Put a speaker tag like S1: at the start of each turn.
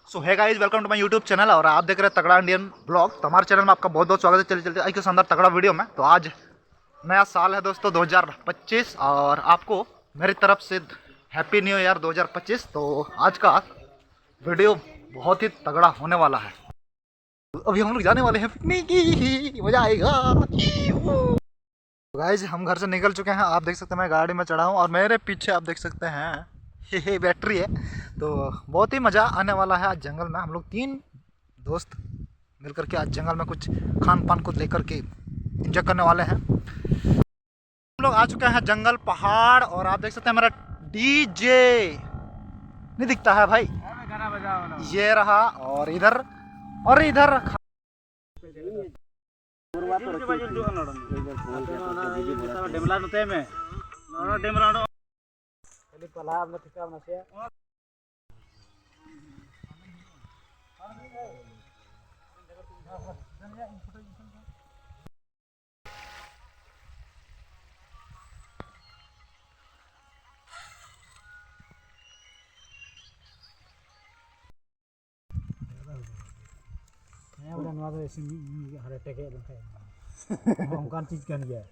S1: So hi guys, welcome to my YouTube channel और आप देख रहे हैं तगड़ा इंडियन ब्लॉग। तो हमारे चैनल में आपका बहुत बहुत स्वागत है। चलते चलते एक शानदार तगड़ा वीडियो में। तो आज नया साल है दोस्तों 2025 और आपको मेरी तरफ से हैप्पी न्यू ईयर 2025। तो आज का वीडियो बहुत ही तगड़ा होने वाला है। अभी हम लोग जाने वाले हैं पिकनिक की, मजा आएगा। गाइस हम घर से निकल चुके हैं, आप देख सकते हैं मैं गाड़ी में चढ़ा हूँ और मेरे पीछे आप देख सकते हैं ये बैटरी है। तो बहुत ही मज़ा आने वाला है आज जंगल में। हम लोग 3 दोस्त मिलकर के आज जंगल में कुछ खान पान को लेकर के इंजॉय करने वाले हैं। हम लोग आ चुके हैं जंगल पहाड़ और आप देख सकते हैं मेरा डीजे नहीं दिखता है भाई, ये रहा। और इधर
S2: चीज कर लिया है।